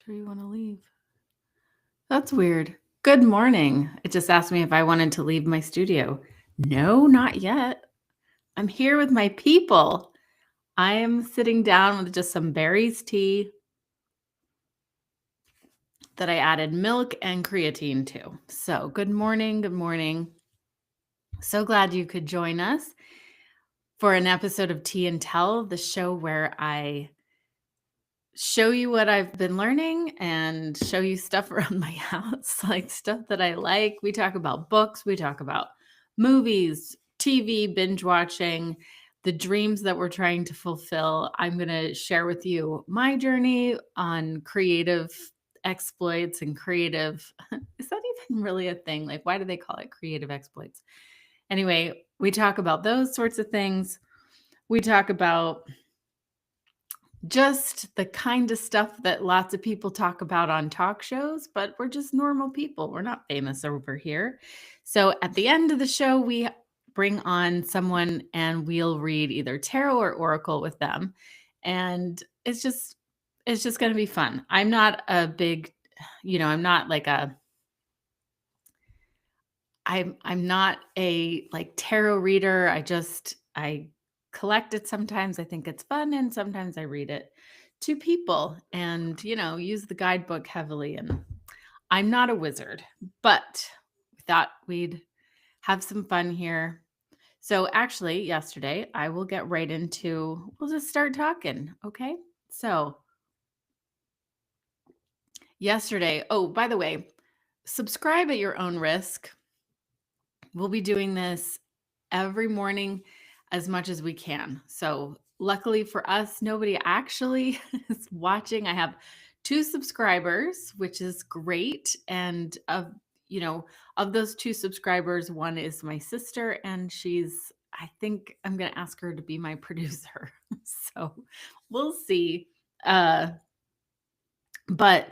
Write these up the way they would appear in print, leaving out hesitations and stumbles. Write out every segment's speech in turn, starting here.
Sure you want to leave. That's weird. Good morning. It just asked me if I wanted to leave my studio. No, not yet. I'm here with my people. I am sitting down with just some berries tea that I added milk and creatine to. So, good morning. Good morning. So glad you could join us for an episode of Tea and Tell, the show where I show you what I've been learning and show you stuff around my house, like stuff that I like. We talk about books, we talk about movies, TV, binge watching, the dreams that we're trying to fulfill. I'm going to share with you my journey on creative exploits and creative. Is that even really a thing? Like, why do they call it creative exploits? Anyway, we talk about those sorts of things. We talk about just the kind of stuff that lots of people talk about on talk shows, but we're just normal people. We're not famous over here. So at the end of the show, we bring on someone and we'll read either tarot or oracle with them. And it's just going to be fun. I'm not a big, I'm not like I'm not a like tarot reader. I collect it sometimes. I think it's fun and sometimes I read it to people and, use the guidebook heavily, and I'm not a wizard, but we thought we'd have some fun here. So actually, yesterday, I will get right into we'll just start talking, okay? So, yesterday, oh, by the way, subscribe at your own risk. We'll be doing this every morning as much as we can. So, luckily for us, nobody actually is watching. I have 2 subscribers, which is great. And of those 2 subscribers, one is my sister, and I think I'm going to ask her to be my producer. So, we'll see. Uh, but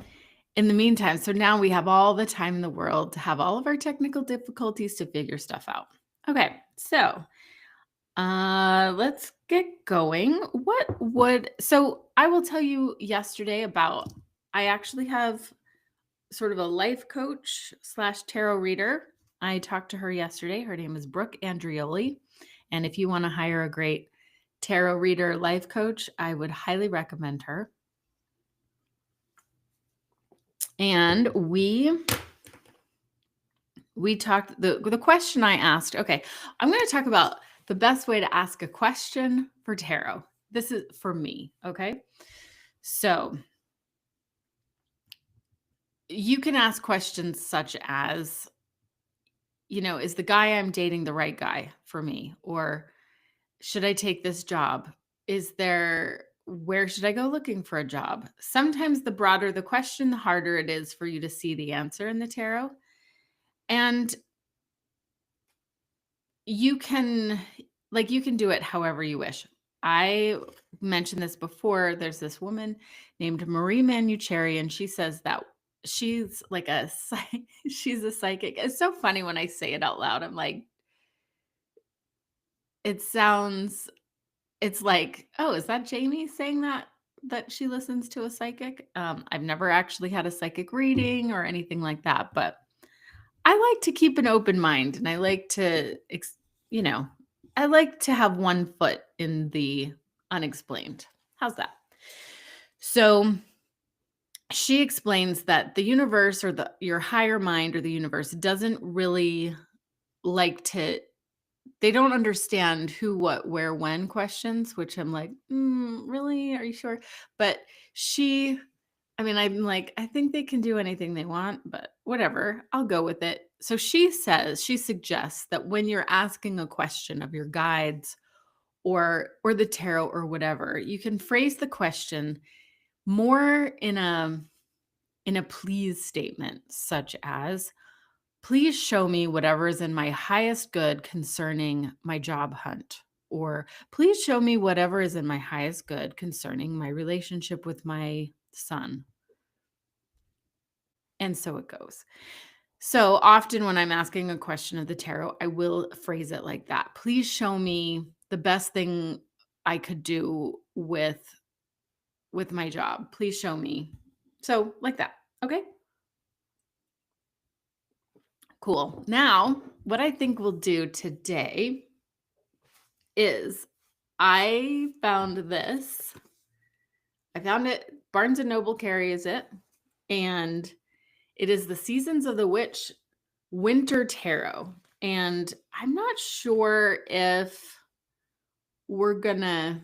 in the meantime, so now we have all the time in the world to have all of our technical difficulties to figure stuff out. Okay, so let's get going. So I will tell you yesterday about, I actually have sort of a life coach slash tarot reader. I talked to her yesterday. Her name is Brooke Andrioli. And if you want to hire a great tarot reader, life coach, I would highly recommend her. And we talked, the question I asked. Okay, I'm going to talk about the best way to ask a question for tarot. This is for me, okay? So, you can ask questions such as, is the guy I'm dating the right guy for me? Or should I take this job? Where should I go looking for a job? Sometimes the broader the question, the harder it is for you to see the answer in the tarot. And you can do it however you wish. I mentioned this before. There's this woman named Marie Manucheri, and she says that she's like she's a psychic. It's so funny when I say it out loud. I'm like, it's like, oh, is that Jamie saying that she listens to a psychic? I've never actually had a psychic reading or anything like that, but I like to keep an open mind, and I like to, I like to have one foot in the unexplained. How's that? So she explains that the universe or your higher mind or the universe doesn't really like to, they don't understand who, what, where, when questions, which I'm like, really? Are you sure? But I'm like, I think they can do anything they want, but whatever, I'll go with it. So she suggests that when you're asking a question of your guides or the tarot or whatever, you can phrase the question more in a please statement, such as, please show me whatever is in my highest good concerning my job hunt. Or please show me whatever is in my highest good concerning my relationship with my son. And so it goes. So often when I'm asking a question of the tarot, I will phrase it like that. Please show me the best thing I could do with my job. Please show me. So like that. Okay. Cool. Now, what I think we'll do today is I found this. I found it. Barnes and Noble carries it. And it is the Seasons of the Witch Winter Tarot. And I'm not sure if we're gonna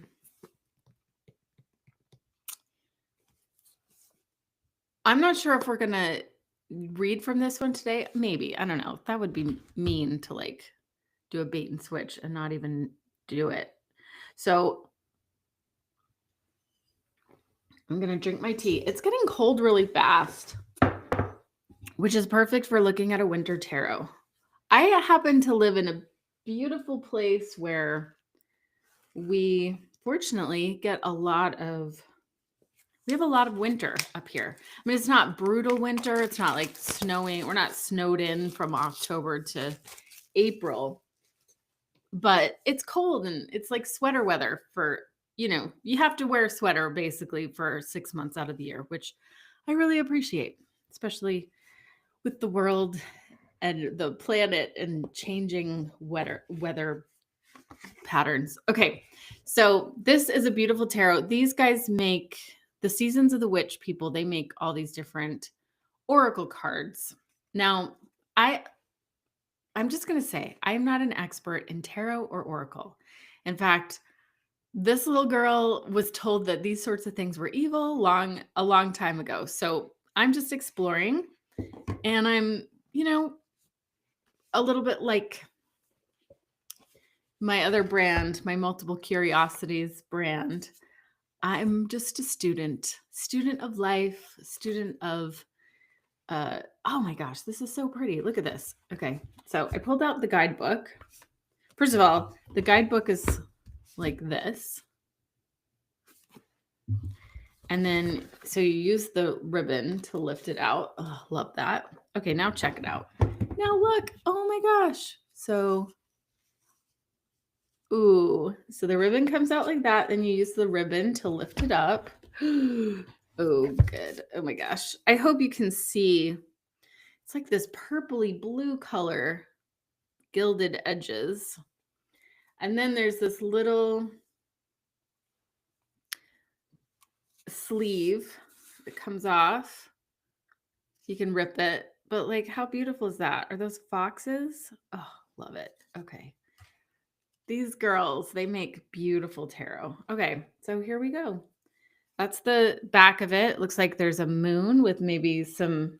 read from this one today. Maybe. I don't know. That would be mean to like do a bait and switch and not even do it. So I'm gonna drink my tea. It's getting cold really fast, which is perfect for looking at a winter tarot. I happen to live in a beautiful place where we fortunately get we have a lot of winter up here. I mean, it's not brutal winter. It's not like snowing. We're not snowed in from October to April, but it's cold and it's like sweater weather for, you have to wear a sweater basically for 6 months out of the year, which I really appreciate, especially with the world and the planet and changing weather patterns. Okay, so this is a beautiful tarot. These guys make the Seasons of the Witch people. They make all these different oracle cards. Now, I'm just going to say I'm not an expert in tarot or oracle. In fact, this little girl was told that these sorts of things were evil a long time ago. So I'm just exploring, and I'm, a little bit like my other brand, my Multiple Curiosities brand. I'm just a student of life, student of oh my gosh, this is so pretty. Look at this. Okay. So I pulled out the guidebook. First of all, the guidebook is like this. And then so you use the ribbon to lift it out. Oh, love that. Okay, now check it out. Now look. Oh my gosh. So so the ribbon comes out like that. Then you use the ribbon to lift it up. Oh, good. Oh my gosh. I hope you can see. It's like this purpley blue color, gilded edges. And then there's this little sleeve that comes off. You can rip it. But like, how beautiful is that? Are those foxes? Oh, love it. Okay. These girls, they make beautiful tarot. Okay, so here we go. That's the back of it. Looks like there's a moon with maybe some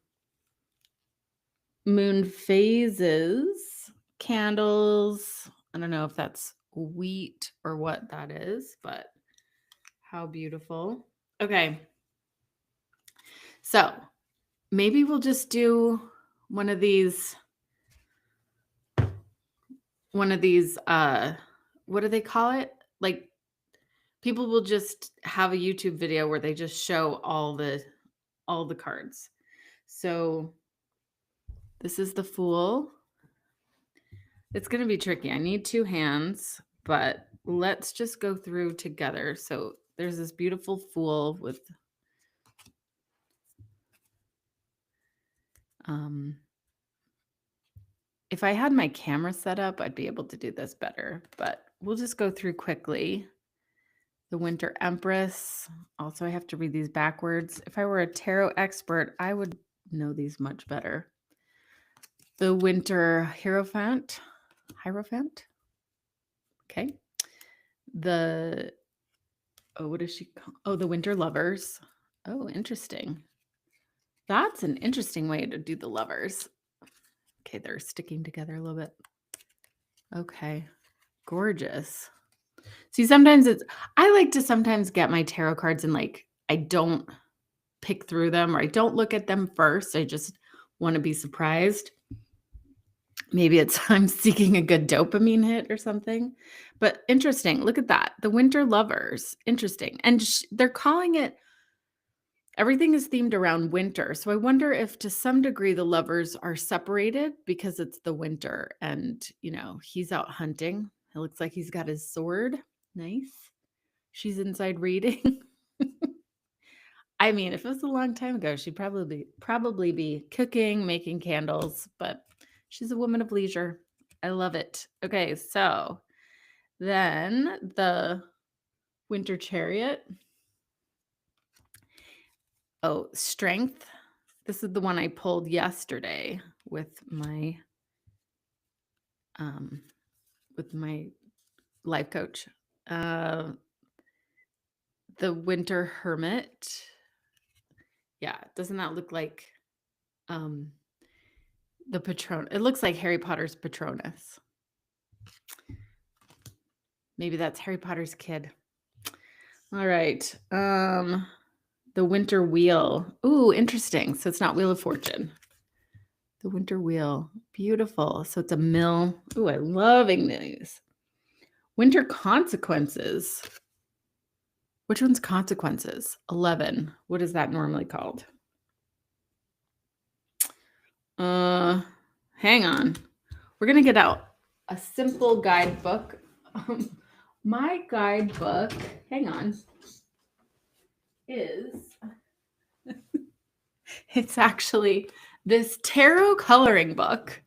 moon phases, candles. I don't know if that's wheat or what that is, but how beautiful. Okay. So maybe we'll just do one of these, what do they call it? Like people will just have a YouTube video where they just show all the cards. So this is the Fool. It's going to be tricky. I need 2 hands, but let's just go through together. So there's this beautiful Fool with if I had my camera set up, I'd be able to do this better, but we'll just go through quickly. The Winter Empress. Also, I have to read these backwards. If I were a tarot expert, I would know these much better. The Winter Hierophant. Okay. What is she called? Oh, the Winter Lovers. Oh, interesting. That's an interesting way to do the lovers. Okay, they're sticking together a little bit. Okay. Gorgeous. See, I like to sometimes get my tarot cards and like, I don't pick through them or I don't look at them first. I just want to be surprised. Maybe it's I'm seeking a good dopamine hit or something. But interesting. Look at that. The Winter Lovers. Interesting. And they're calling it, everything is themed around winter. So I wonder if to some degree the lovers are separated because it's the winter and, he's out hunting. It looks like he's got his sword. Nice. She's inside reading. I mean, if it was a long time ago, she'd probably be cooking, making candles, but she's a woman of leisure. I love it. Okay, so then the Winter Chariot. Oh, Strength. This is the one I pulled yesterday with my um life coach. The Winter Hermit. Yeah, doesn't that look like the Patron? It looks like Harry Potter's Patronus. Maybe that's Harry Potter's kid. All right. The Winter Wheel. Ooh, interesting. So it's not Wheel of Fortune. The Winter Wheel. Beautiful. So it's a mill. Ooh, I'm loving these. Winter Consequences. Which one's Consequences? 11. What is that normally called? Hang on. We're going to get out a simple guidebook. My guidebook, hang on, is it's actually this tarot coloring book,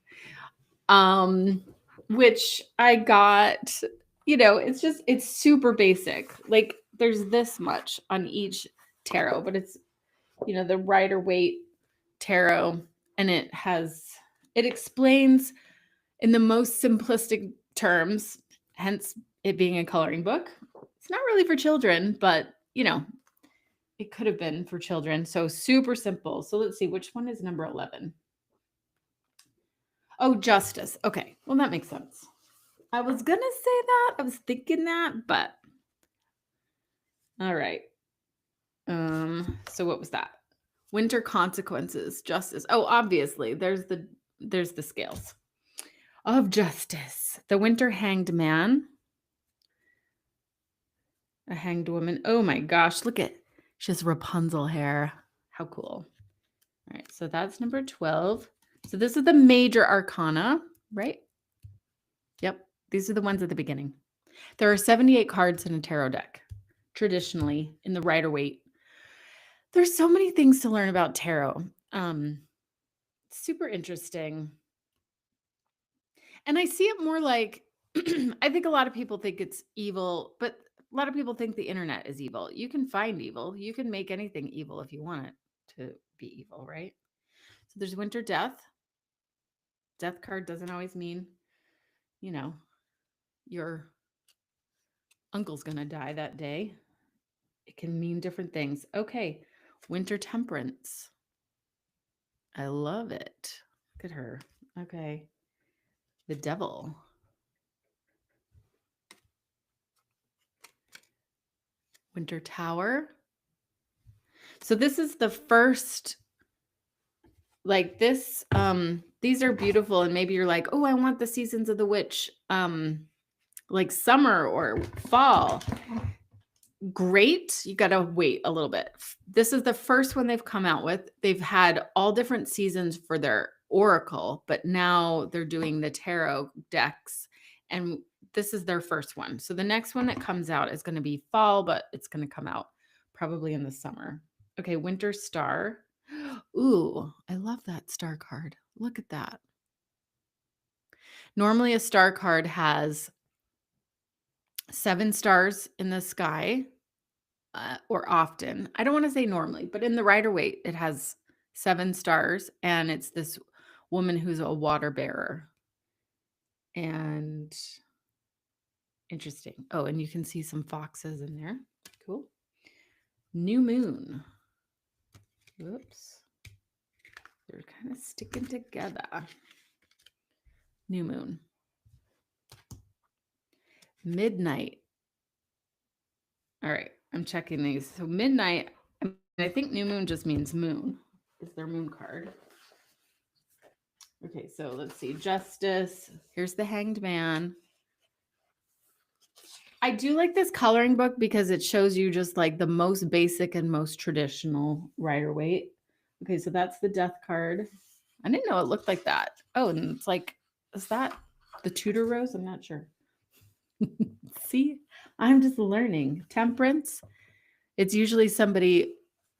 which I got, it's super basic. Like there's this much on each tarot, but it's, the Rider-Waite tarot, and it explains in the most simplistic terms, hence it being a coloring book. It's not really for children, but it could have been for children. So super simple. So let's see, which one is number 11? Oh, Justice. Okay. Well, that makes sense. I was going to say that. I was thinking that, but all right. So what was that? Winter Consequences, Justice. Oh, obviously, there's the scales of Justice. The Winter Hanged Man. A hanged woman. Oh my gosh, look at, she has Rapunzel hair. How cool. All right, so that's number 12. So this is the Major Arcana, right? Yep, these are the ones at the beginning. There are 78 cards in a tarot deck, traditionally in the Rider-Waite. There's so many things to learn about tarot. Super interesting. And I see it more like, I think a lot of people think it's evil, but a lot of people think the internet is evil. You can find evil. You can make anything evil if you want it to be evil, right? So there's Winter Death. Death card doesn't always mean, your uncle's going to die that day. It can mean different things. Okay. Winter Temperance. I love it. Look at her. Okay. The Devil. Winter Tower. So this is the first, like this, these are beautiful. And maybe you're like, oh, I want the Seasons of the Witch, like summer or fall. Great. You got to wait a little bit. This is the first one they've come out with. They've had all different seasons for their oracle, but now they're doing the tarot decks, and this is their first one. So the next one that comes out is going to be fall, but it's going to come out probably in the summer. Okay, Winter Star. Ooh, I love that star card. Look at that. Normally a star card has 7 stars in the sky, or often. I don't want to say normally, but in the Rider-Waite, it has 7 stars, and it's this woman who's a water bearer. And interesting. Oh, and you can see some foxes in there. Cool. New Moon. Whoops. They're kind of sticking together. New Moon. Midnight. All right, I'm checking these. So Midnight, I think New Moon just means moon. Is their moon card. Okay, so let's see. Justice. Here's the Hanged Man. I do like this coloring book because it shows you just like the most basic and most traditional Rider-Waite. Okay, so that's the Death card. I didn't know it looked like that. Oh, and it's like, is that the Tudor rose? I'm not sure. See, I'm just learning. Temperance. It's usually somebody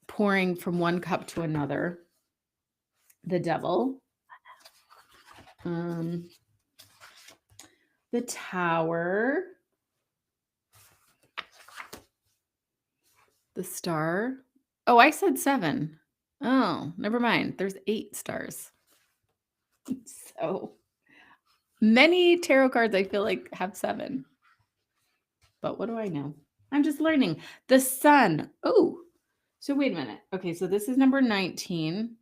pouring from one cup to another. The Devil. The Tower. The Star. Oh, I said 7. Oh, never mind. There's 8 stars. So many tarot cards I feel like have 7. But what do I know? I'm just learning. The Sun. Oh, so wait a minute. Okay, so this is number 19.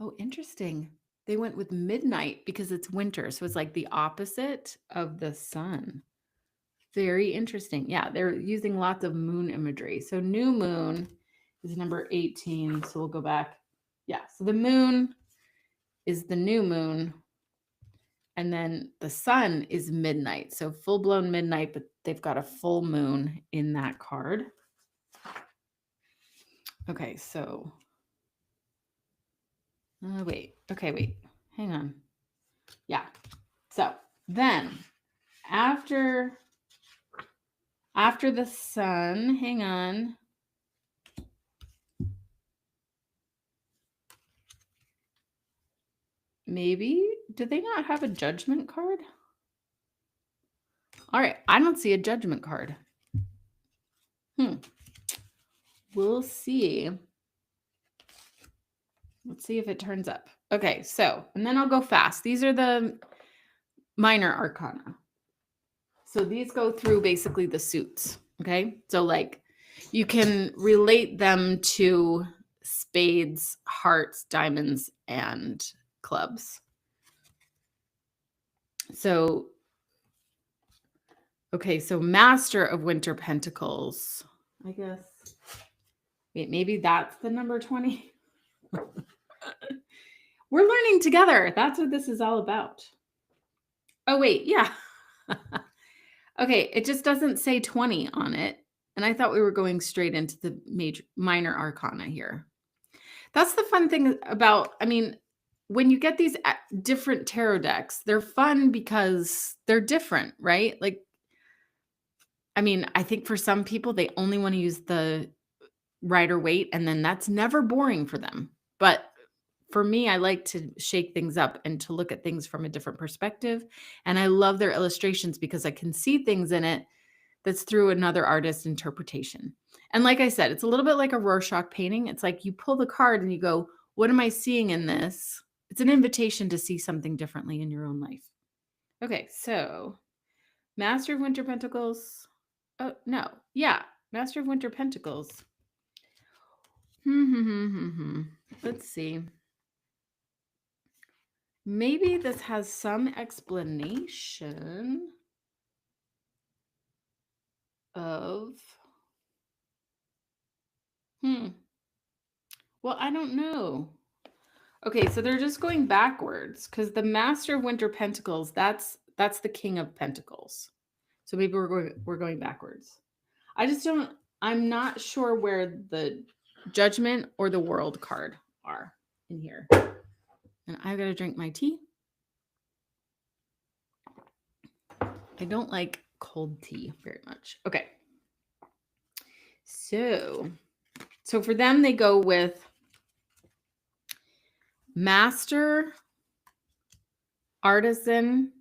Oh, interesting. They went with midnight because it's winter. So it's like the opposite of the sun. Very interesting. Yeah, they're using lots of moon imagery. So new moon is number 18. So we'll go back. Yeah, so the moon is the new moon. And then the sun is midnight. So full-blown midnight, but they've got a full moon in that card. Okay, so wait. Okay, wait. Hang on. Yeah. So then after the sun, hang on. Maybe, do they not have a judgment card? All right, I don't see a judgment card. We'll see. Let's see if it turns up. Okay, so, and then I'll go fast. These are the minor arcana. So these go through basically the suits, okay? So like you can relate them to spades, hearts, diamonds, and clubs. So, okay, so Master of Winter Pentacles, I guess. Wait, maybe that's the number 20. We're learning together. That's what this is all about. Oh, wait, yeah. Okay, it just doesn't say 20 on it. And I thought we were going straight into the minor arcana here. That's the fun thing about, I mean, when you get these different tarot decks, they're fun because they're different, right? Like, I mean, I think for some people, they only want to use the Rider-Waite, and then that's never boring for them. But for me, I like to shake things up and to look at things from a different perspective. And I love their illustrations because I can see things in it that's through another artist's interpretation. And like I said, it's a little bit like a Rorschach painting. It's like you pull the card and you go, what am I seeing in this? It's an invitation to see something differently in your own life. Okay, so Master of Winter Pentacles. Oh, no. Yeah, Master of Winter Pentacles. Let's see. Maybe this has some explanation of well, I don't know. Okay, so they're just going backwards because the Master of Winter Pentacles, that's the King of Pentacles. So maybe we're going backwards. I'm not sure where the Judgment or the World card are in here. And I've got to drink my tea. I don't like cold tea very much. Okay. So for them, they go with Master, Artisan.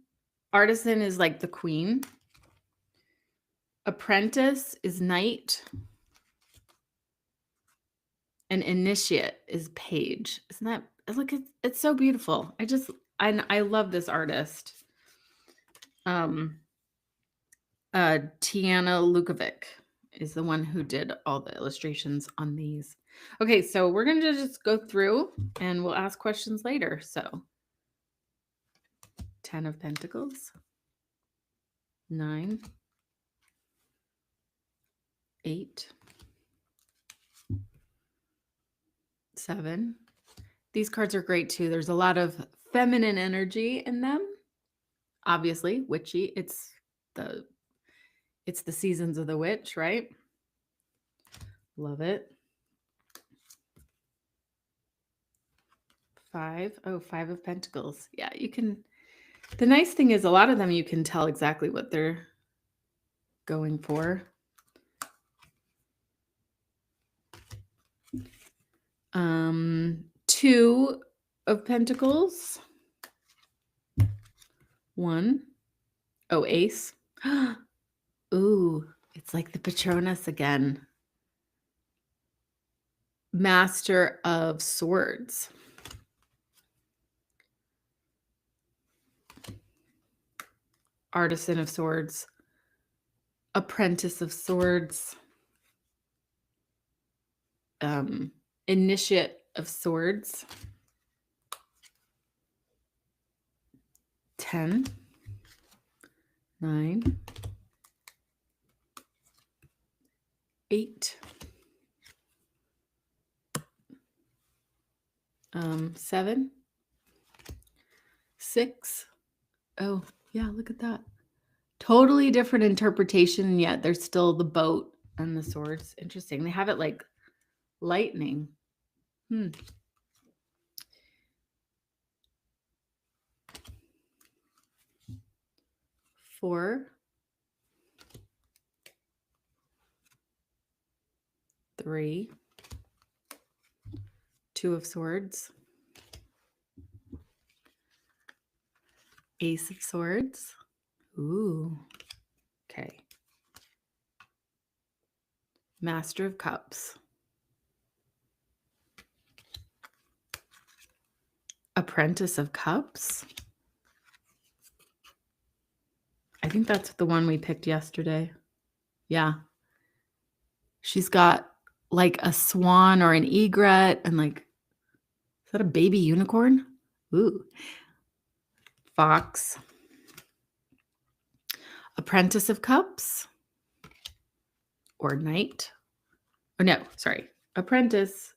Artisan is like the queen. Apprentice is knight. And initiate is page. Isn't that, look, it's so beautiful. I love this artist. Tiana Lukovic is the one who did all the illustrations on these. Okay, so we're going to just go through and we'll ask questions later. So 10 of Pentacles, 9, 8, 7. These cards are great too. There's a lot of feminine energy in them. Obviously, witchy. It's the seasons of the witch, right? Love it. 5. Oh, 5 of Pentacles. Yeah, you can. The nice thing is a lot of them you can tell exactly what they're going for. Two of Pentacles. One. Oh, Ace. Ooh, it's like the Patronus again. Master of Swords. Artisan of Swords. Apprentice of Swords. Initiate of Swords. 10. 9. 8. 7. 6. Oh, yeah, look at that. Totally different interpretation, and yet there's still the boat and the swords. Interesting. They have it like lightning. 4. 3. 2 of Swords. Ace of Swords. Ooh. Okay. Master of Cups. Apprentice of Cups. I think that's the one we picked yesterday. Yeah. She's got like a swan or an egret and like, is that a baby unicorn? Ooh. Fox. Apprentice of Cups. Or Knight. Oh, no, sorry. Apprentice.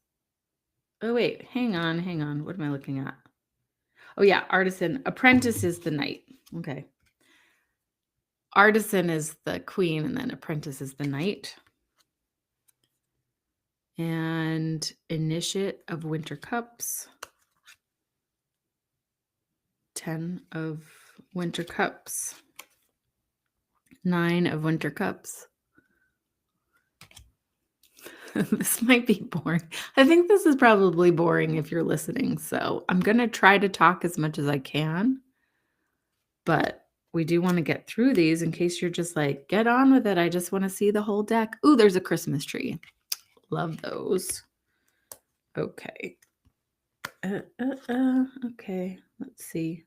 Oh, wait. Hang on. What am I looking at? Oh, yeah. Artisan. Apprentice is the Knight. Okay. Artisan is the Queen, and then Apprentice is the Knight. And Initiate of Winter Cups. 10 of Winter Cups. 9 of Winter Cups. This might be boring. I think this is probably boring if you're listening. So I'm going to try to talk as much as I can. But we do want to get through these in case you're just like, get on with it. I just want to see the whole deck. Ooh, there's a Christmas tree. Love those. Okay. Okay. Let's see.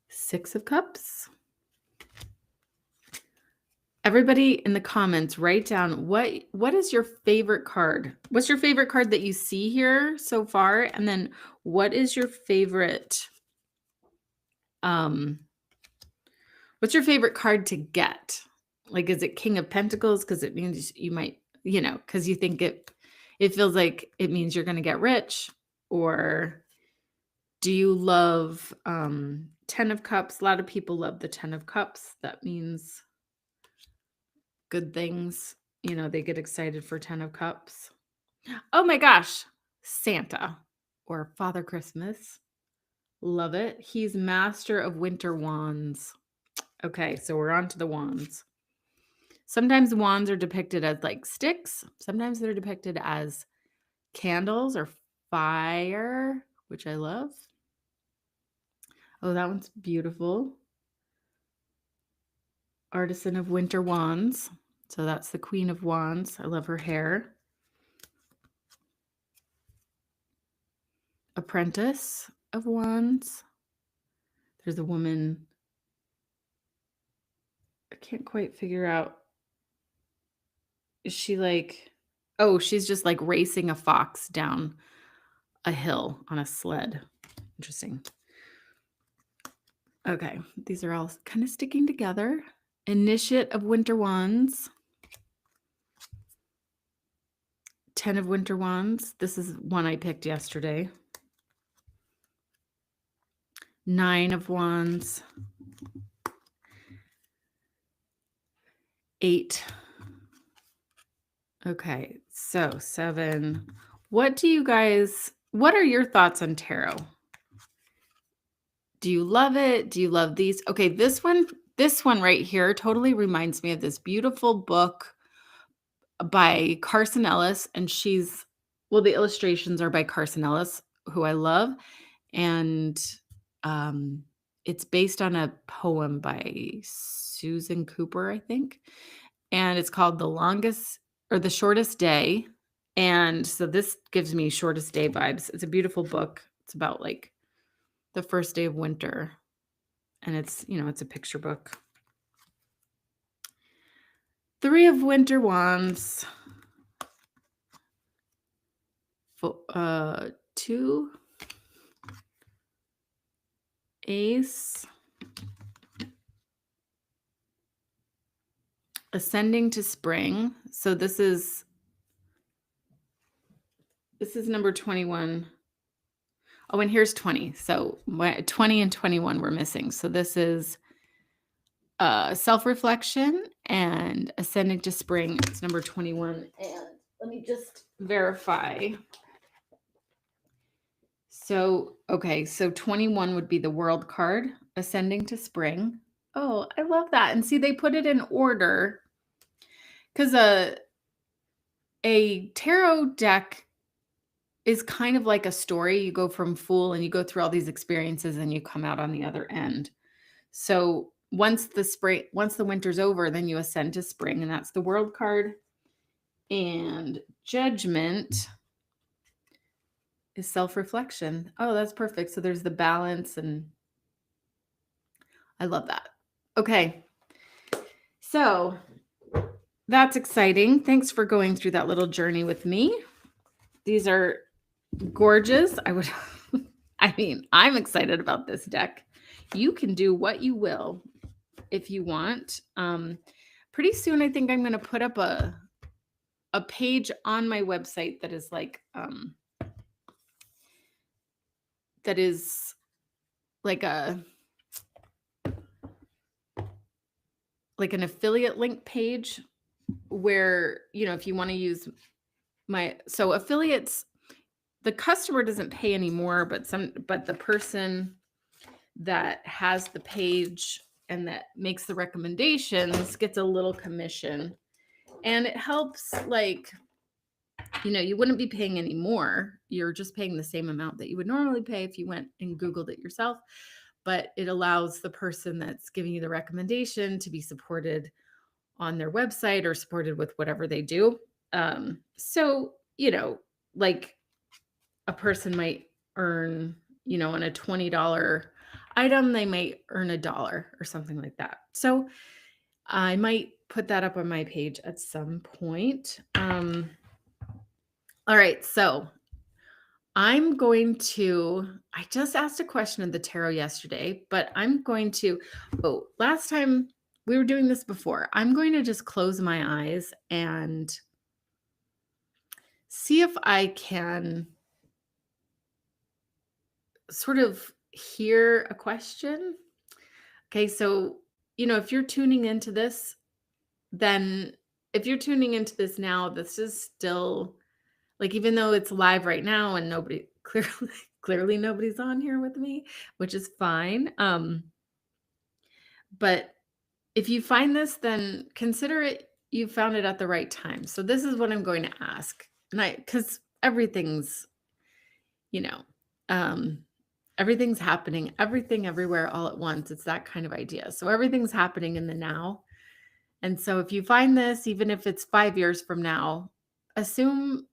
6 of Cups. Everybody in the comments, write down what is your favorite card? What's your favorite card that you see here so far? And then what is your favorite what's your favorite card to get? Like, is it King of Pentacles? Because it means you might, because you think it feels like it means you're going to get rich. Or do you love 10 of Cups? A lot of people love the 10 of Cups. That means good things. They get excited for 10 of Cups. Oh my gosh. Santa or Father Christmas. Love it. He's Master of Winter Wands. Okay, so we're on to the wands. Sometimes wands are depicted as like sticks. Sometimes they're depicted as candles or fire, which I love. Oh, that one's beautiful. Artisan of Winter Wands. So that's the Queen of Wands. I love her hair. Apprentice of Wands. There's a woman. I can't quite figure out. Is she like, oh, she's just like racing a fox down a hill on a sled. Interesting. Okay, these are all kind of sticking together. Initiate of Winter Wands. 10 of Winter Wands. This is one I picked yesterday. 9 of Wands. 8. Okay, so 7. What are your thoughts on tarot? Do you love it? Do you love these? Okay, this one right here totally reminds me of this beautiful book by Carson Ellis, and she's well, the illustrations are by Carson Ellis, who I love, and um, it's based on a poem by Susan Cooper, I think, and it's called The Longest or The Shortest Day. And so this gives me shortest day vibes. It's a beautiful book. It's about like the first day of winter, and it's a picture book. Three of Winter Wands. Two Ace. Ascending to Spring. So this is number 21. Oh, and here's 20. So 20 and 21 were missing. So this is self-reflection and ascending to spring. It's number 21. And let me just verify. So, okay, so 21 would be the world card, ascending to spring. Oh, I love that. And see, they put it in order because a tarot deck is kind of like a story. You go from Fool and you go through all these experiences and you come out on the other end. So once the winter's over, then you ascend to spring, and that's the world card. And Judgment is self-reflection. Oh, that's perfect. So there's the balance, and I love that. Okay. So that's exciting. Thanks for going through that little journey with me. These are gorgeous. I'm excited about this deck. You can do what you will if you want. Pretty soon, I think I'm going to put up a page on my website that is like an affiliate link page where, if you want to use so affiliates, the customer doesn't pay anymore, but the person that has the page and that makes the recommendations gets a little commission, and it helps, you wouldn't be paying any more. You're just paying the same amount that you would normally pay if you went and Googled it yourself, but it allows the person that's giving you the recommendation to be supported on their website or supported with whatever they do. So, like a person might earn, on a $20 item, they might earn $1 or something like that. So I might put that up on my page at some point. All right. So I just asked a question of the tarot yesterday, but last time we were doing this before, I'm going to just close my eyes and see if I can sort of hear a question. Okay, so, if you're tuning into this, then if you're tuning into this now, this is still even though it's live right now and nobody clearly nobody's on here with me, which is fine. But if you find this, then consider it you found it at the right time. So this is what I'm going to ask. And because everything's, you know, um, everything's happening, everything everywhere all at once. It's that kind of idea. So everything's happening in the now. And so if you find this, even if it's 5 years from now, assume,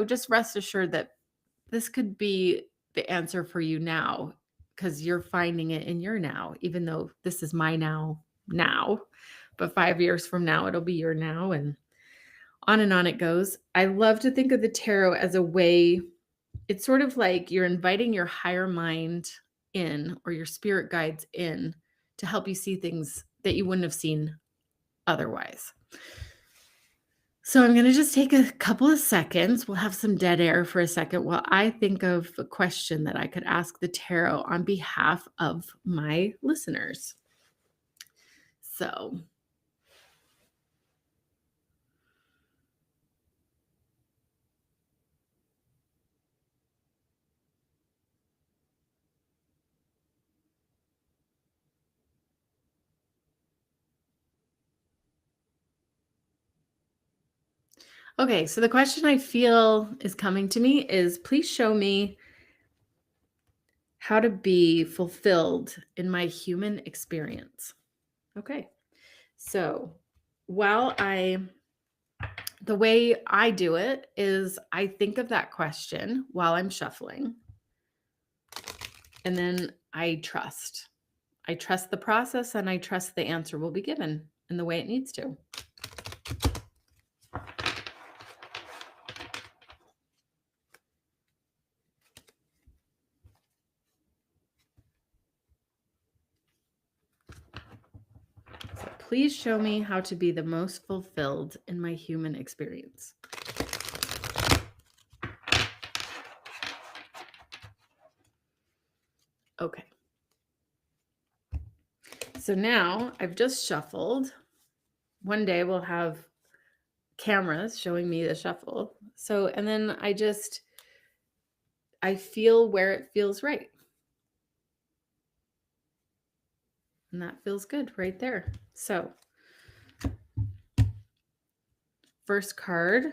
just rest assured that this could be the answer for you now, because you're finding it in your now, even though this is my now. But 5 years from now, it'll be your now, and on it goes. I love to think of the tarot as a way, it's sort of like you're inviting your higher mind in, or your spirit guides in, to help you see things that you wouldn't have seen otherwise. So I'm going to just take a couple of seconds. We'll have some dead air for a second while I think of a question that I could ask the tarot on behalf of my listeners. So Okay, so the question I feel is coming to me is please show me how to be fulfilled in my human experience. Okay, so while the way I do it is I think of that question while I'm shuffling, and then I trust. I trust the process and I trust the answer will be given in the way it needs to. So please show me how to be the most fulfilled in my human experience. Okay. So now I've just shuffled. One day we'll have cameras showing me the shuffle. So, and then I feel where it feels right. And that feels good right there. So, first card,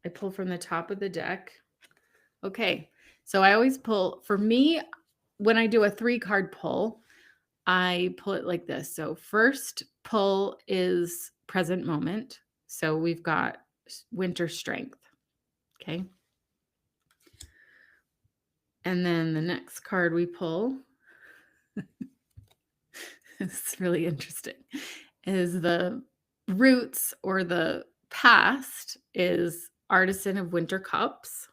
I pull from the top of the deck. Okay. So I always pull, for me, when I do a 3-card pull, I pull it like this. So first pull is present moment. So we've got winter strength. Okay. And then the next card we pull, it's really interesting, is the roots or the past is artisan of winter cups.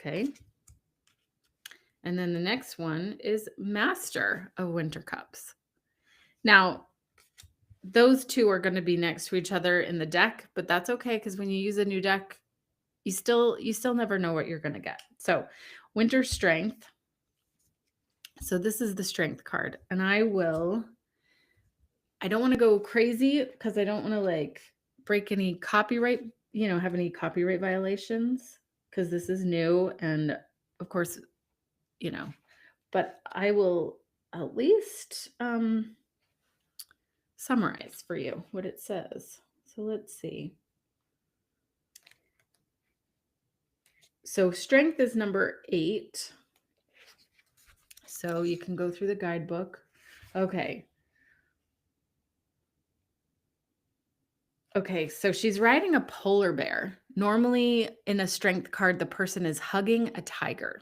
Okay. And then the next one is master of winter cups. Now, those two are going to be next to each other in the deck, but that's okay because when you use a new deck, you still never know what you're going to get. So, winter strength. So this is the strength card, and I don't want to go crazy because I don't want to like break any copyright, have any copyright violations because this is new and of course, but I will at least summarize for you what it says. So let's see. So strength is number 8. So you can go through the guidebook. Okay. Okay, so she's riding a polar bear. Normally in a strength card, the person is hugging a tiger.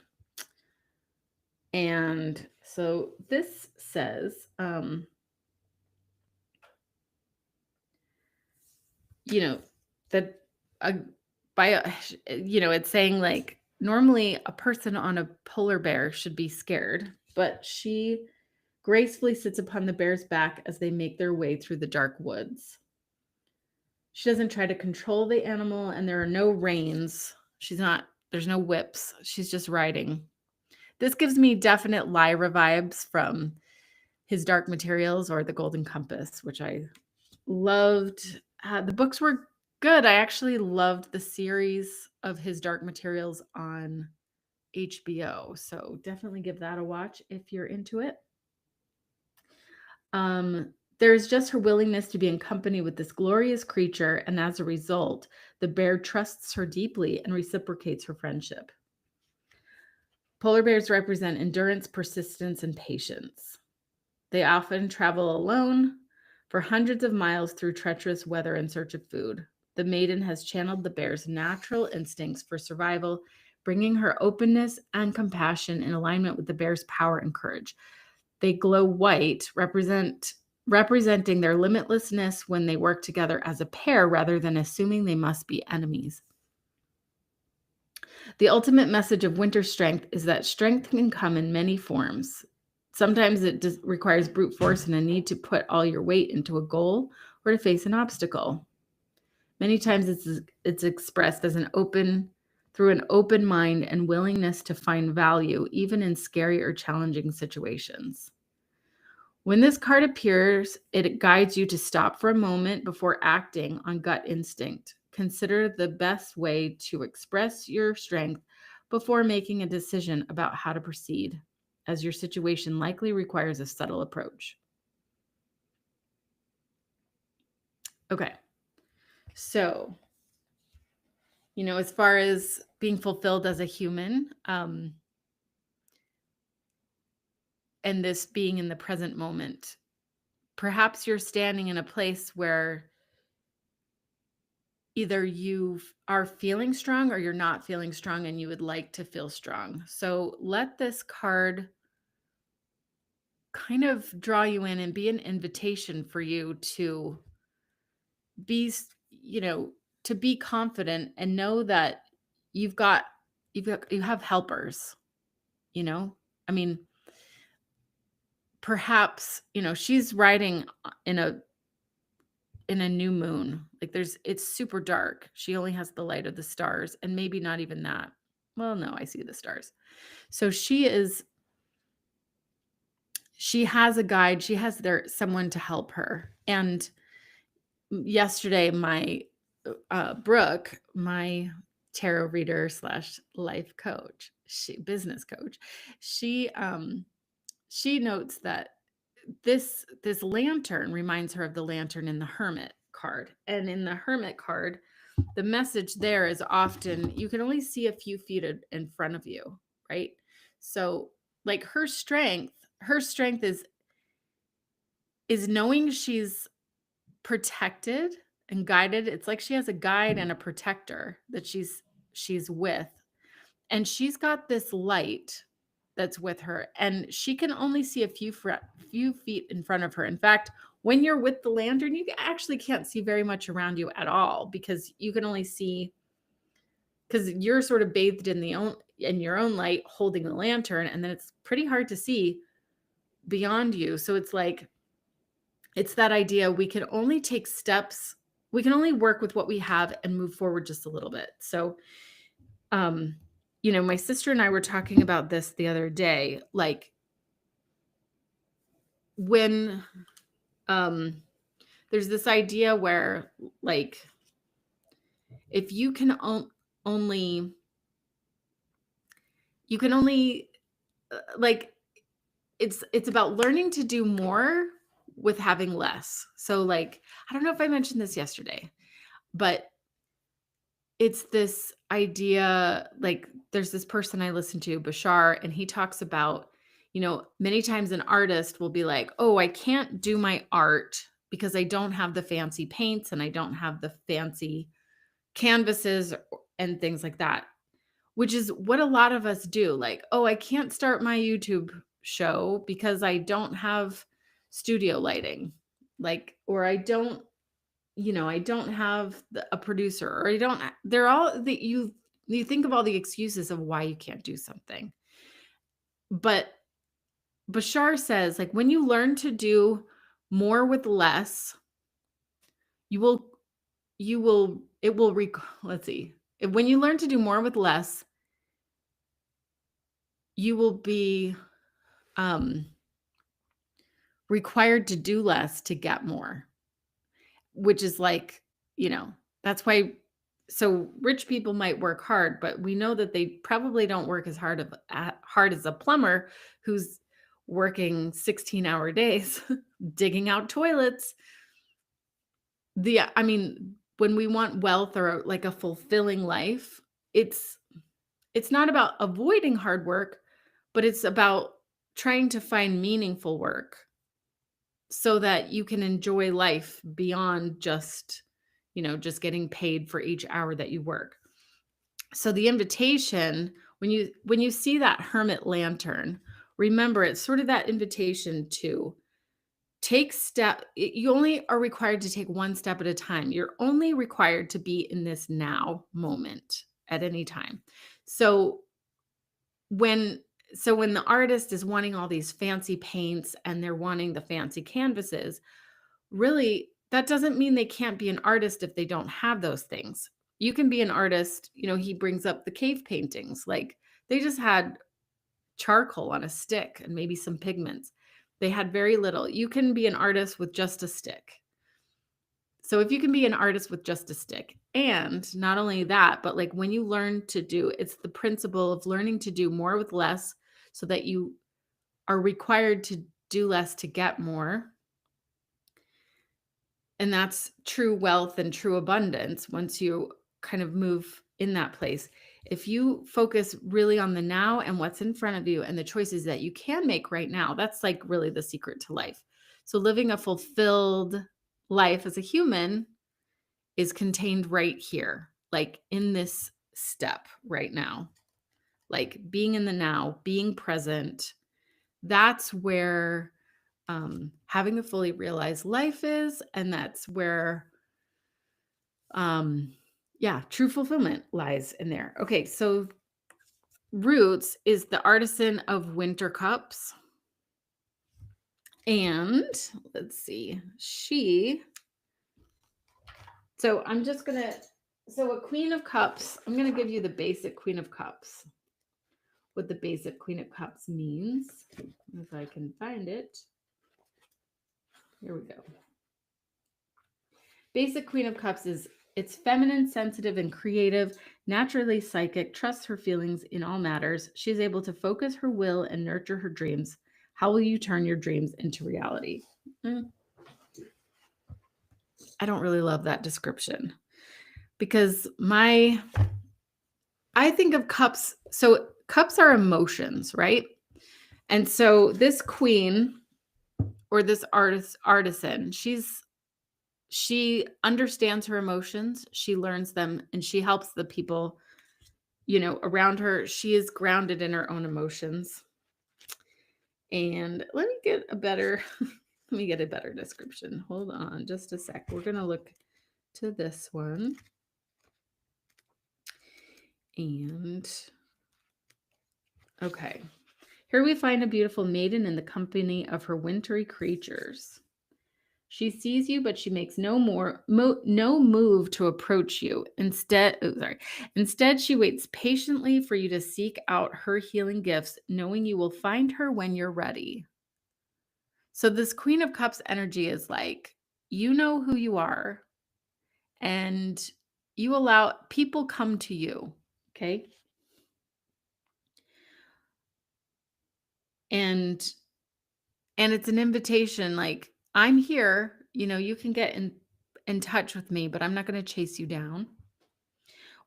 And so this says, that it's saying like normally a person on a polar bear should be scared, but she gracefully sits upon the bear's back as they make their way through the dark woods. She doesn't try to control the animal, and there are no reins. There's no whips. She's just riding. This gives me definite Lyra vibes from his Dark Materials or The Golden Compass, which I loved. The books were good. I actually loved the series of his Dark Materials on HBO. So definitely give that a watch if you're into it. There's just her willingness to be in company with this glorious creature, and as a result, the bear trusts her deeply and reciprocates her friendship. Polar bears represent endurance, persistence, and patience. They often travel alone for hundreds of miles through treacherous weather in search of food. The maiden has channeled the bear's natural instincts for survival, bringing her openness and compassion in alignment with the bear's power and courage. They glow white, representing their limitlessness when they work together as a pair rather than assuming they must be enemies. The ultimate message of winter strength is that strength can come in many forms. Sometimes it requires brute force and a need to put all your weight into a goal or to face an obstacle. Many times it's expressed as through an open mind and willingness to find value even in scary or challenging situations. When this card appears, it guides you to stop for a moment before acting on gut instinct. Consider the best way to express your strength before making a decision about how to proceed, as your situation likely requires a subtle approach. Okay, so as far as being fulfilled as a human, and this being in the present moment, perhaps you're standing in a place where either you are feeling strong or you're not feeling strong and you would like to feel strong. So let this card kind of draw you in and be an invitation for you to be, to be confident and know that you've got you have helpers, you know? I mean, perhaps, she's riding in a new moon. Like it's super dark. She only has the light of the stars and maybe not even that. Well, no, I see the stars. So she has a guide. She has someone to help her. And yesterday my Brooke, my tarot reader slash life coach, business coach, she notes that this lantern reminds her of the lantern in the Hermit card. And in the Hermit card, the message there is often you can only see a few feet in front of you, right? So like her strength is knowing she's protected and guided. It's like she has a guide and a protector that she's with. And she's got this light that's with her, and she can only see a few feet in front of her. In fact, when you're with the lantern, you actually can't see very much around you at all because you can only see because you're sort of bathed in your own light holding the lantern, and then it's pretty hard to see beyond you. So it's that idea we can only take steps, we can only work with what we have and move forward just a little bit. So my sister and I were talking about this the other day, like when there's this idea where like if you can only like it's about learning to do more with having less. So like I don't know if I mentioned this yesterday, but it's this idea, like there's this person I listen to, Bashar, and he talks about, many times an artist will be like, oh, I can't do my art because I don't have the fancy paints and I don't have the fancy canvases and things like that, which is what a lot of us do. Like, oh, I can't start my YouTube show because I don't have studio lighting. Like, or I don't have a producer, or I don't, they're all that you think of all the excuses of why you can't do something. But Bashar says, like, when you learn to do more with less, let's see, when you learn to do more with less, you will be required to do less to get more, which is like, that's why. So rich people might work hard, but we know that they probably don't work as hard as a plumber who's working 16-hour days digging out toilets. When we want wealth or like a fulfilling life, it's not about avoiding hard work, but it's about trying to find meaningful work so that you can enjoy life beyond just getting paid for each hour that you work. So the invitation, when you see that hermit lantern, remember it's sort of that invitation to you only are required to take one step at a time. You're only required to be in this now moment at any time. So when the artist is wanting all these fancy paints and they're wanting the fancy canvases, really, that doesn't mean they can't be an artist if they don't have those things. You can be an artist, he brings up the cave paintings. Like they just had charcoal on a stick and maybe some pigments. They had very little. You can be an artist with just a stick. So if you can be an artist with just a stick, and not only that, but like when you learn to do, it's the principle of learning to do more with less so that you are required to do less to get more. And that's true wealth and true abundance once you kind of move in that place, if you focus really on the now and what's in front of you and the choices that you can make right now, that's like really the secret to life. So living a fulfilled life as a human is contained right here, like in this step right now, like being in the now, being present. That's where having a fully realized life is. And that's where, true fulfillment lies in there. Okay. So Roots is the artisan of winter cups. And let's see, so I'm just going to, so a Queen of Cups, I'm going to give you the basic Queen of Cups, what the basic Queen of Cups means, if I can find it. Here we go. Basic Queen of Cups is it's feminine, sensitive, and creative, naturally psychic, trusts her feelings in all matters. She's able to focus her will and nurture her dreams. How will you turn your dreams into reality? I don't really love that description because I think of cups. So cups are emotions, right? And so this queen or this artisan, she understands her emotions, she learns them, and she helps the people, around her. She is grounded in her own emotions. And let me get a better description. Hold on just a sec. We're going to look to this one. And okay. Here we find a beautiful maiden in the company of her wintry creatures. She sees you, but she makes no move to approach you. Instead, she waits patiently for you to seek out her healing gifts, knowing you will find her when you're ready. So this Queen of Cups energy is like, you know who you are, and you allow people come to you, okay? And it's an invitation, like, I'm here, you can get in touch with me, but I'm not going to chase you down.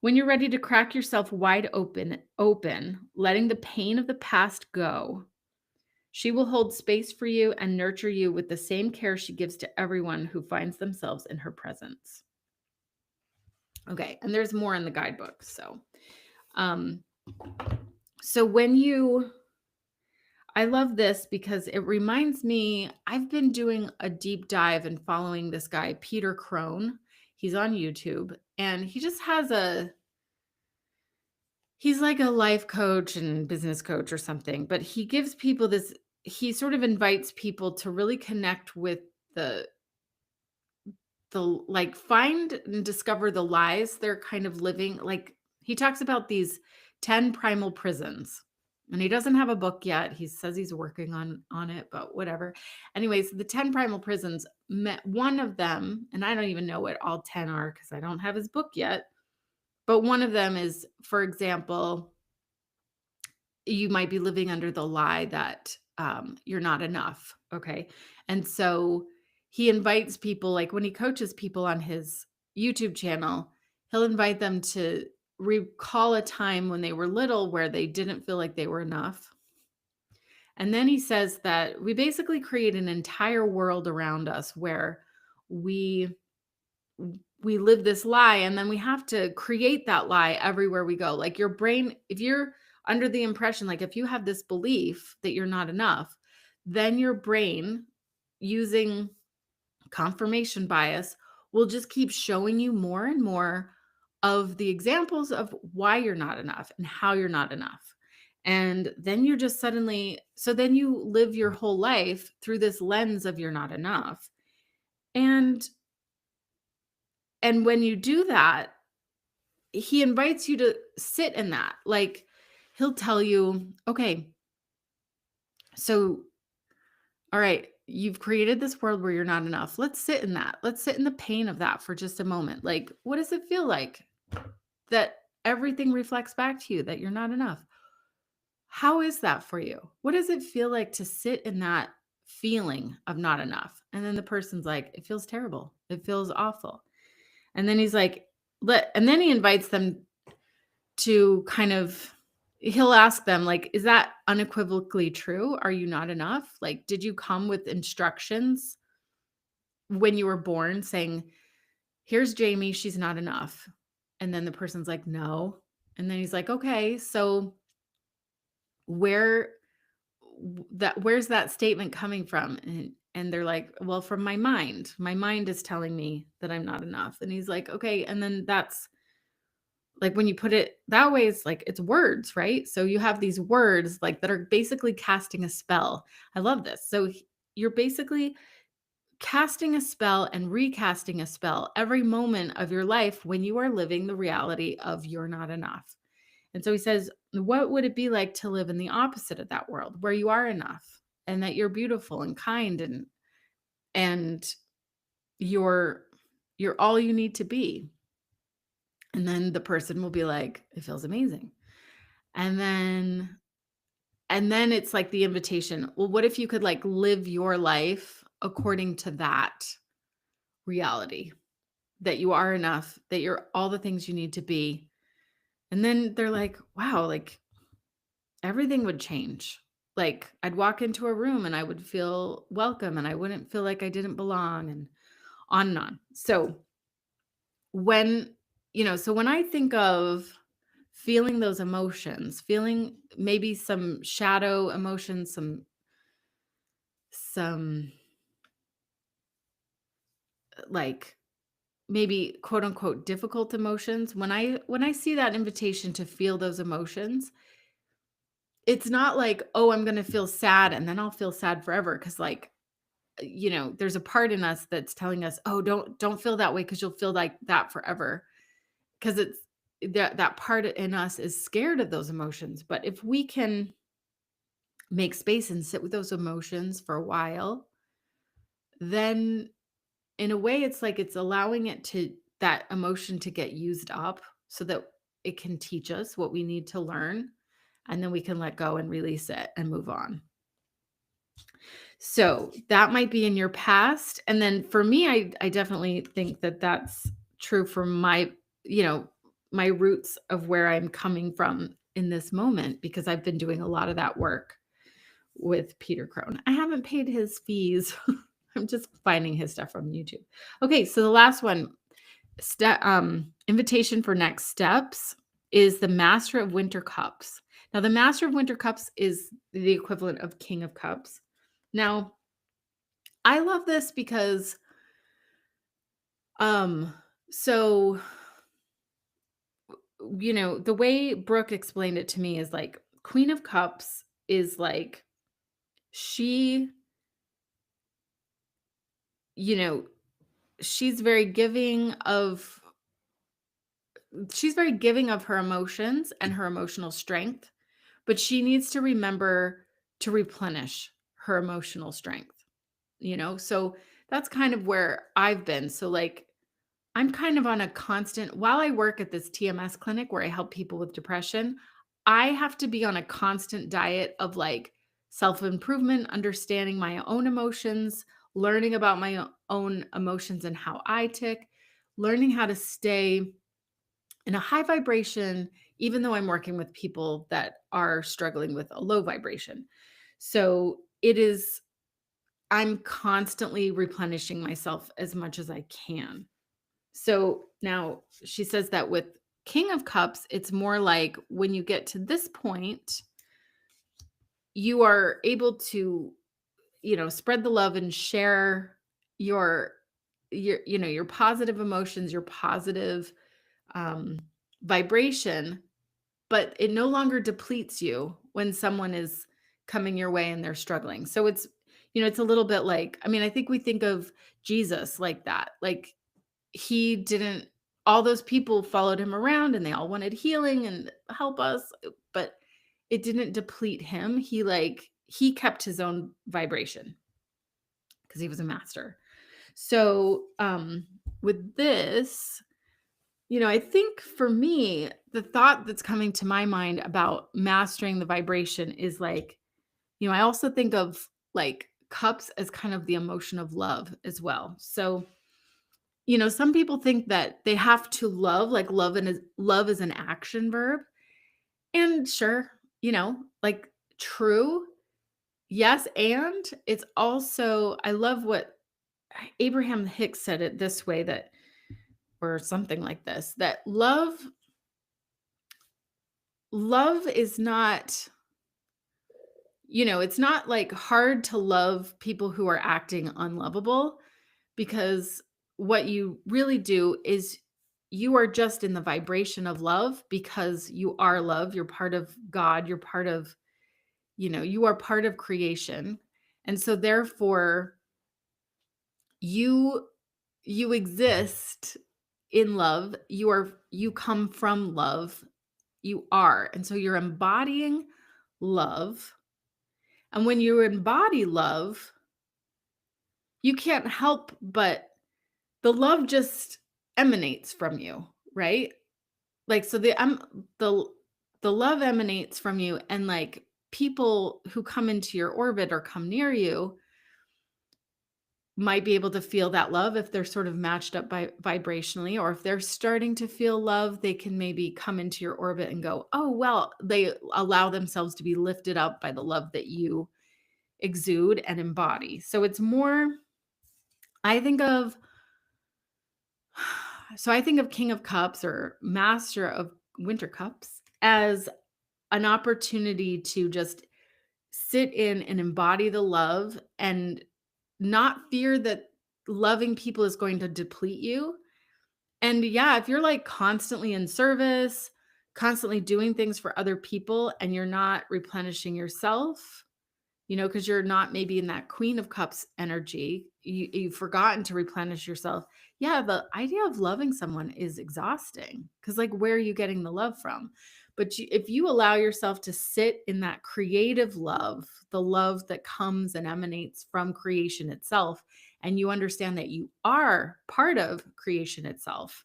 When you're ready to crack yourself wide open, letting the pain of the past go, she will hold space for you and nurture you with the same care she gives to everyone who finds themselves in her presence. Okay, and there's more in the guidebook. So I love this because it reminds me, I've been doing a deep dive and following this guy, Peter Crone. He's on YouTube, and he just he's like a life coach and business coach or something, but he gives people he sort of invites people to really connect with the like find and discover the lies they're kind of living. Like he talks about these 10 primal prisons. And he doesn't have a book yet. He says he's working on it, but whatever. Anyways, the 10 primal prisons, one of them, and I don't even know what all 10 are because I don't have his book yet. But one of them is, for example, you might be living under the lie that you're not enough. Okay. And so he invites people, like when he coaches people on his YouTube channel, he'll invite them to recall a time when they were little where they didn't feel like they were enough. And then he says that we basically create an entire world around us where we live this lie, and then we have to create that lie everywhere we go. Like your brain, if you're under the impression, like if you have this belief that you're not enough, then your brain, using confirmation bias, will just keep showing you more and more of the examples of why you're not enough and how you're not enough. And then you're just so then you live your whole life through this lens of you're not enough. And when you do that, he invites you to sit in that. Like he'll tell you, okay, so, all right, you've created this world where you're not enough. Let's sit in that. Let's sit in the pain of that for just a moment. Like, what does it feel like that everything reflects back to you that you're not enough? How is that for you? What does it feel like to sit in that feeling of not enough? And then the person's like, it feels terrible. It feels awful. And then he's like, and then he invites them to kind of he'll ask them like, "Is that unequivocally true? Are you not enough? Like, did you come with instructions when you were born saying, 'Here's Jamie, she's not enough.'" And then the person's like, "No." And then he's like, "Okay, so where where's that statement coming from?" And they're like, "Well, from my mind. My mind is telling me that I'm not enough." And he's like, "Okay." And then that's like when you put it that way, it's like it's words, right? So you have these words like that are basically casting a spell. I love this. So you're basically casting a spell and recasting a spell every moment of your life when you are living the reality of you're not enough. And so he says, what would it be like to live in the opposite of that world where you are enough and that you're beautiful and kind and you're all you need to be? And then the person will be like, it feels amazing. And then it's like the invitation. Well, what if you could like live your life according to that reality? That you are enough, that you're all the things you need to be. And then they're like, wow, like everything would change. Like I'd walk into a room and I would feel welcome and I wouldn't feel like I didn't belong and on and on. So when, so when I think of feeling those emotions, feeling maybe some shadow emotions, some like maybe quote unquote difficult emotions, when I see that invitation to feel those emotions, it's not like, oh, I'm going to feel sad and then I'll feel sad forever cuz like there's a part in us that's telling us, oh, don't feel that way cuz you'll feel like that forever cuz it's that part in us is scared of those emotions. But if we can make space and sit with those emotions for a while, then in a way it's like it's allowing that emotion to get used up so that it can teach us what we need to learn, and then we can let go and release it and move on. So that might be in your past. And then for me, I definitely think that that's true for my roots of where I'm coming from in this moment, because I've been doing a lot of that work with Peter Crone. I haven't paid his fees. I'm just finding his stuff from YouTube. Okay, so the last one, invitation for next steps, is the Master of Winter Cups. Now, the Master of Winter Cups is the equivalent of King of Cups. Now, I love this because, so the way Brooke explained it to me is like Queen of Cups is like she, you know, she's very giving of her emotions and her emotional strength, but she needs to remember to replenish her emotional strength, So that's kind of where I've been. So like I'm kind of on a constant, while I work at this TMS clinic where I help people with depression, I have to be on a constant diet of like self-improvement, understanding my own emotions, learning about my own emotions and how I tick, learning how to stay in a high vibration, even though I'm working with people that are struggling with a low vibration. So I'm constantly replenishing myself as much as I can. So now she says that with King of Cups, it's more like when you get to this point, you are able to, spread the love and share your your positive emotions, your positive um, vibration, but it no longer depletes you when someone is coming your way and they're struggling. So it's a little bit like, I mean, I think we think of Jesus like that. Like he didn't, all those people followed him around and they all wanted healing and help us, but it didn't deplete him. He kept his own vibration because he was a master. So with this, I think for me, the thought that's coming to my mind about mastering the vibration is like, I also think of like cups as kind of the emotion of love as well. So some people think that they have to love, like love is an action verb. And sure, like true. Yes, and it's also I love what Abraham Hicks said it this way that or something like this, that love is not, it's not like hard to love people who are acting unlovable because what you really do is you are just in the vibration of love because you are love, you're part of God, you're part of, you are part of creation. And so therefore you you exist in love. You come from love. You are. And so you're embodying love. And when you embody love, you can't help but the love just emanates from you, right? Like so the love emanates from you and like people who come into your orbit or come near you might be able to feel that love if they're sort of matched up by vibrationally, or if they're starting to feel love, they can maybe come into your orbit and go, oh, well, they allow themselves to be lifted up by the love that you exude and embody. So it's more, I think of, I think of King of Cups or Master of Winter Cups as an opportunity to just sit in and embody the love and not fear that loving people is going to deplete you. And yeah, if you're like constantly in service, constantly doing things for other people and you're not replenishing yourself, because you're not maybe in that Queen of Cups energy, you've forgotten to replenish yourself. Yeah, the idea of loving someone is exhausting because, like, where are you getting the love from? But if you allow yourself to sit in that creative love, the love that comes and emanates from creation itself, and you understand that you are part of creation itself,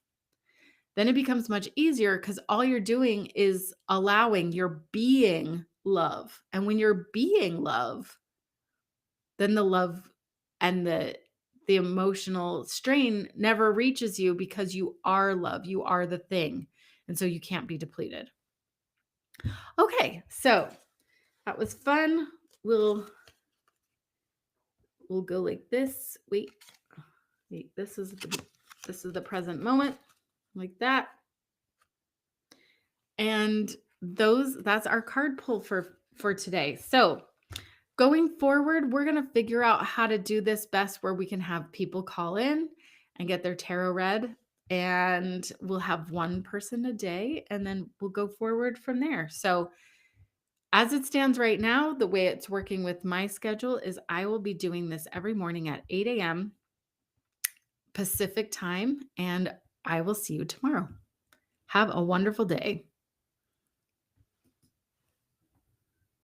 then it becomes much easier because all you're doing is allowing your being love. And when you're being love, then the love and the emotional strain never reaches you because you are love. You are the thing. And so you can't be depleted. Okay, so that was fun. We'll go like this. Wait, this is the present moment, like that. And that's our card pull for today. So going forward, we're going to figure out how to do this best where we can have people call in and get their tarot read. And we'll have one person a day and then we'll go forward from there. So as it stands right now, the way it's working with my schedule is I will be doing this every morning at 8 a.m. Pacific time, and I will see you tomorrow. Have a wonderful day.